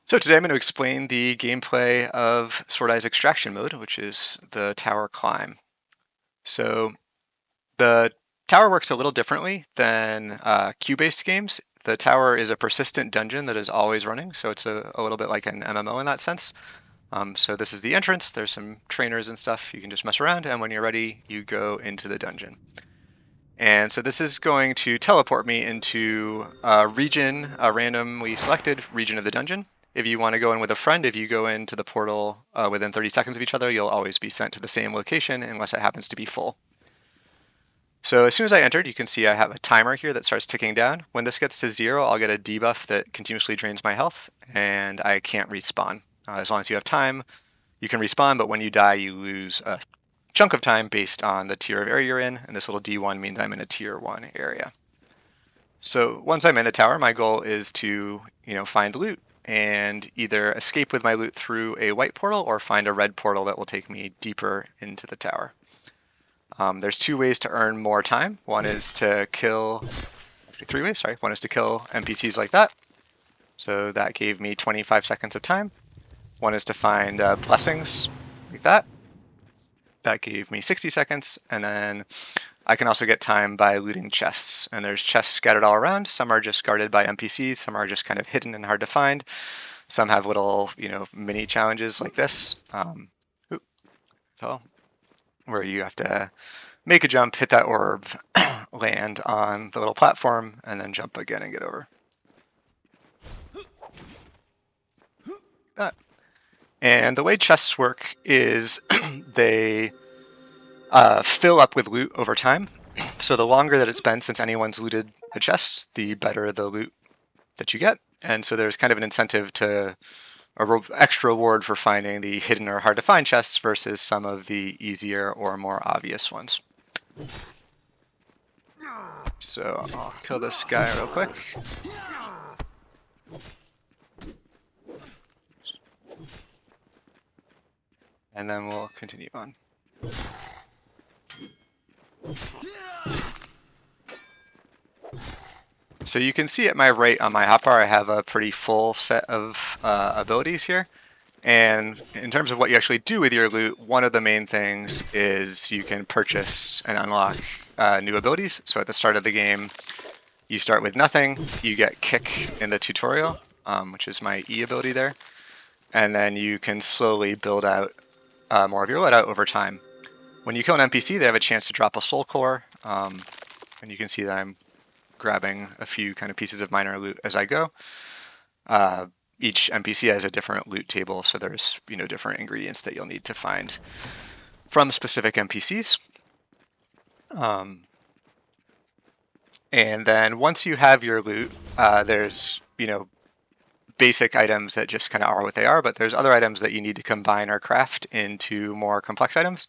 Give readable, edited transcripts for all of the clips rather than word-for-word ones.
So today I'm going to explain the gameplay of Sword Eye's extraction mode, which is the tower climb. So the tower works a little differently than queue-based games. The tower is a persistent dungeon that is always running, so it's a little bit like an MMO in that sense. So this is the entrance. There's some trainers and stuff. You can just mess around, and when you're ready, you go into the dungeon. And so this is going to teleport me into a region, a randomly selected region of the dungeon. If you want to go in with a friend, if you go into the portal within 30 seconds of each other, you'll always be sent to the same location unless it happens to be full. So as soon as I entered, you can see I have a timer here that starts ticking down. When this gets to 0, I'll get a debuff that continuously drains my health, and I can't respawn. As long as you have time, you can respawn, but when you die, you lose a chunk of time based on the tier of area you're in, and this little D1 means I'm in a tier 1 area. So once I'm in the tower, my goal is to, find loot and either escape with my loot through a white portal or find a red portal that will take me deeper into the tower. There's two ways to earn more time. One is to kill, three ways, sorry. One is to kill NPCs like that. So that gave me 25 seconds of time. One is to find blessings like that. That gave me 60 seconds, and then I can also get time by looting chests. And there's chests scattered all around. Some are just guarded by NPCs, some are just kind of hidden and hard to find. Some have little, mini challenges like this. So where you have to make a jump, hit that orb, land on the little platform, and then jump again and get over. And the way chests work is they fill up with loot over time. So the longer that it's been since anyone's looted a chest, the better the loot that you get. And so there's kind of an incentive to a extra reward for finding the hidden or hard to find chests versus some of the easier or more obvious ones. So I'll kill this guy real quick. And then we'll continue on. So you can see at my right on my hotbar, I have a pretty full set of abilities here. And in terms of what you actually do with your loot, one of the main things is you can purchase and unlock new abilities. So at the start of the game, you start with nothing. You get Kick in the tutorial, which is my E ability there. And then you can slowly build out more of your loadout over time. When you kill an NPC, they have a chance to drop a soul core. And you can see that I'm grabbing a few kind of pieces of minor loot as I go. Each NPC has a different loot table, so there's different ingredients that you'll need to find from specific NPCs. And then once you have your loot, there's basic items that just kind of are what they are, but there's other items that you need to combine or craft into more complex items.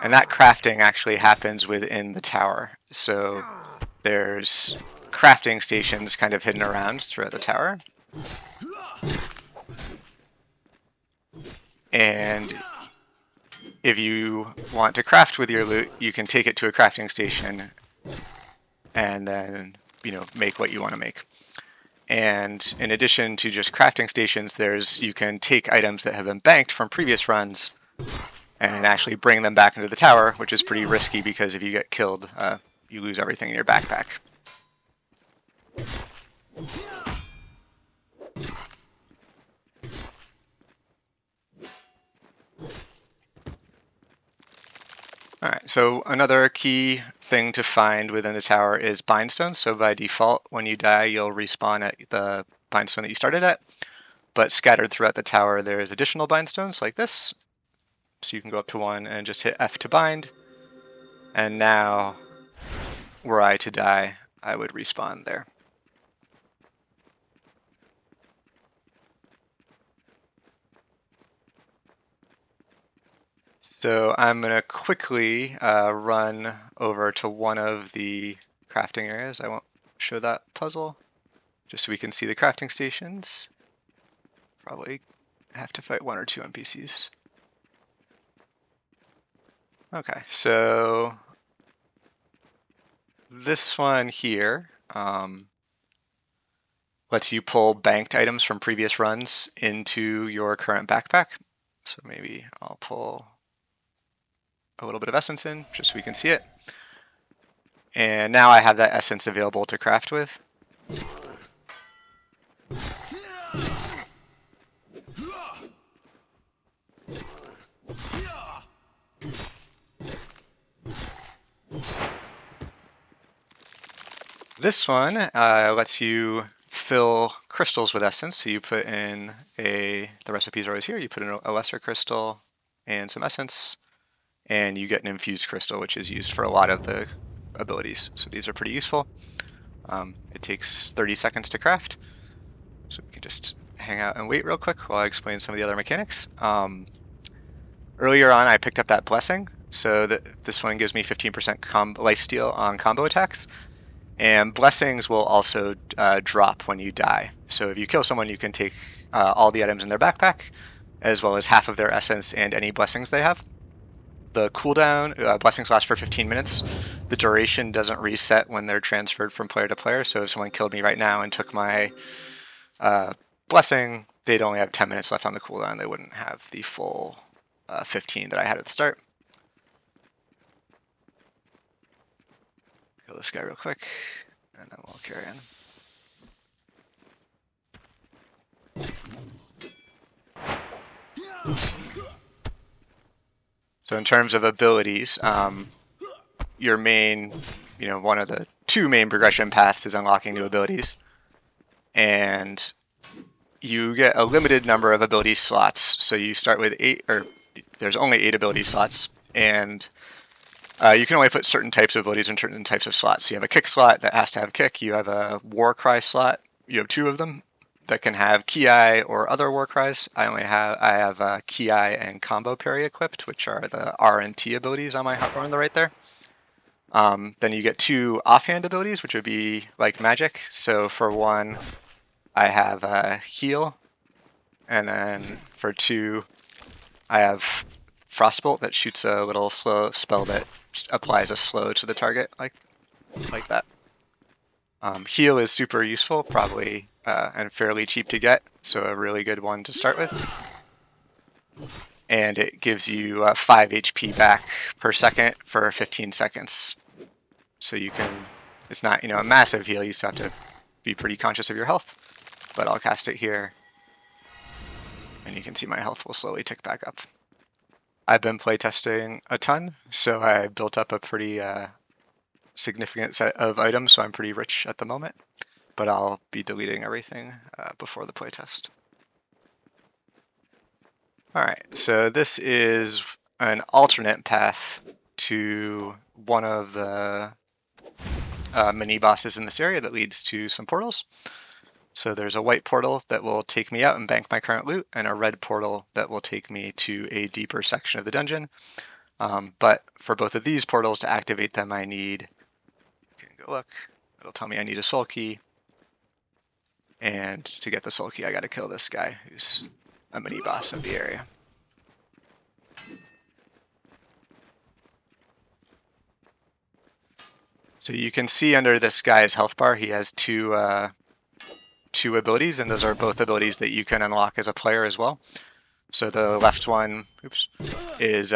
And that crafting actually happens within the tower. So there's crafting stations kind of hidden around throughout the tower. And if you want to craft with your loot, you can take it to a crafting station and then, make what you want to make. And in addition to just crafting stations, you can take items that have been banked from previous runs and actually bring them back into the tower, which is pretty risky because if you get killed, you lose everything in your backpack. All right, so another key thing to find within the tower is bindstones. So by default, when you die, you'll respawn at the bindstone that you started at. But scattered throughout the tower, there's additional bindstones like this. So you can go up to one and just hit F to bind. And now, were I to die, I would respawn there. So I'm going to quickly run over to one of the crafting areas. I won't show that puzzle, just so we can see the crafting stations. Probably have to fight one or two NPCs. Okay, so this one here lets you pull banked items from previous runs into your current backpack. So maybe I'll pull a little bit of essence in just so we can see it. And now I have that essence available to craft with. This one lets you fill crystals with essence. So you put in the recipes are always here. You put in a lesser crystal and some essence, and you get an infused crystal, which is used for a lot of the abilities. So these are pretty useful. It takes 30 seconds to craft. So we can just hang out and wait real quick while I explain some of the other mechanics. Earlier on, I picked up that blessing. So this one gives me 15% lifesteal on combo attacks. And blessings will also drop when you die. So if you kill someone, you can take all the items in their backpack, as well as half of their essence and any blessings they have. The cooldown, blessings last for 15 minutes. The duration doesn't reset when they're transferred from player to player. So if someone killed me right now and took my blessing, they'd only have 10 minutes left on the cooldown. They wouldn't have the full 15 that I had at the start. Kill this guy real quick, and then we'll carry on. So in terms of abilities, your main, one of the two main progression paths is unlocking new abilities. And you get a limited number of ability slots. So you start with 8, or there's only 8 ability slots, and you can only put certain types of abilities in certain types of slots. So you have a kick slot that has to have kick. You have a war cry slot. You have 2 of them that can have ki or other war cries. I have ki and combo parry equipped, which are the R and T abilities on my hot on the right there. Then you get 2 offhand abilities, which would be like magic. So for 1, I have heal, and then for 2, I have Frostbolt that shoots a little slow spell that applies a slow to the target, like that. Heal is super useful, probably, and fairly cheap to get, so a really good one to start with. And it gives you 5 HP back per second for 15 seconds. So you can, it's not, a massive heal, you still have to be pretty conscious of your health, but I'll cast it here, and you can see my health will slowly tick back up. I've been playtesting a ton, so I built up a pretty significant set of items, so I'm pretty rich at the moment, but I'll be deleting everything before the playtest. Alright, so this is an alternate path to one of the mini bosses in this area that leads to some portals. So there's a white portal that will take me out and bank my current loot, and a red portal that will take me to a deeper section of the dungeon. But for both of these portals to activate them, I need, you can go look, it'll tell me I need a soul key. And to get the soul key, I gotta kill this guy who's a mini boss of the area. So you can see under this guy's health bar, he has two abilities, and those are both abilities that you can unlock as a player as well. So the left one, is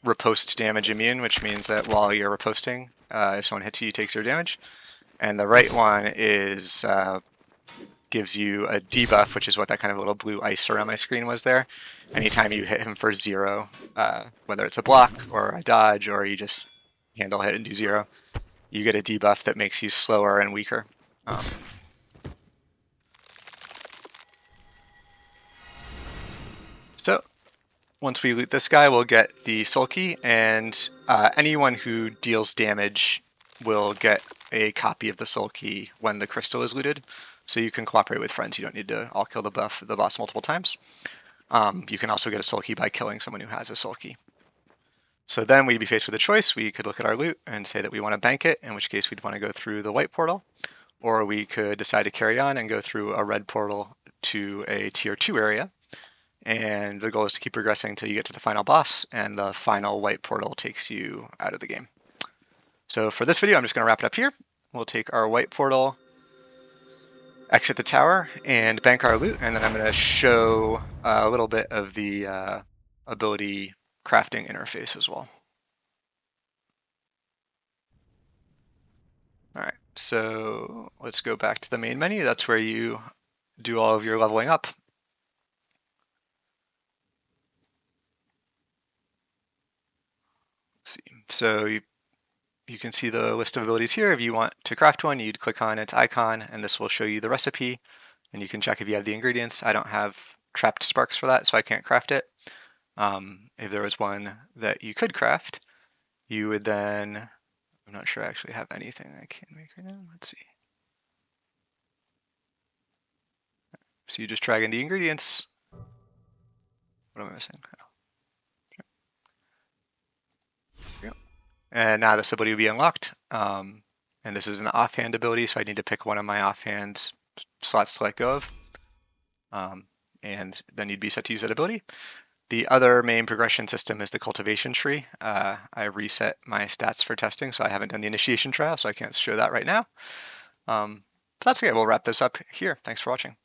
riposte damage immune, which means that while you're riposting, if someone hits you, you take 0 damage. And the right one is gives you a debuff, which is what that kind of little blue ice around my screen was there. Anytime you hit him for 0, whether it's a block or a dodge, or you just handle hit and do 0, you get a debuff that makes you slower and weaker. So once we loot this guy, we'll get the soul key, and anyone who deals damage will get a copy of the soul key when the crystal is looted. So you can cooperate with friends. You don't need to all kill the boss multiple times. You can also get a soul key by killing someone who has a soul key. So then we'd be faced with a choice. We could look at our loot and say that we want to bank it, in which case we'd want to go through the white portal, or we could decide to carry on and go through a red portal to a tier 2 area. And the goal is to keep progressing until you get to the final boss, and the final white portal takes you out of the game. So for this video, I'm just going to wrap it up here. We'll take our white portal exit the tower and bank our loot, and then I'm going to show a little bit of the ability crafting interface as well. All right, so let's go back to the main menu. That's where you do all of your leveling up. Let's see, so you can see the list of abilities here. If you want to craft one, you'd click on its icon, and this will show you the recipe, and you can check if you have the ingredients. I don't have trapped sparks for that, so I can't craft it. If there was one that you could craft, you would then, I'm not sure I actually have anything I can make right now. Let's see. So you just drag in the ingredients. What am I missing? Oh, and now this ability will be unlocked. And this is an offhand ability, so I need to pick one of my offhand slots to let go of. And then you'd be set to use that ability. The other main progression system is the cultivation tree. I reset my stats for testing, so I haven't done the initiation trial, so I can't show that right now. But that's okay. We'll wrap this up here. Thanks for watching.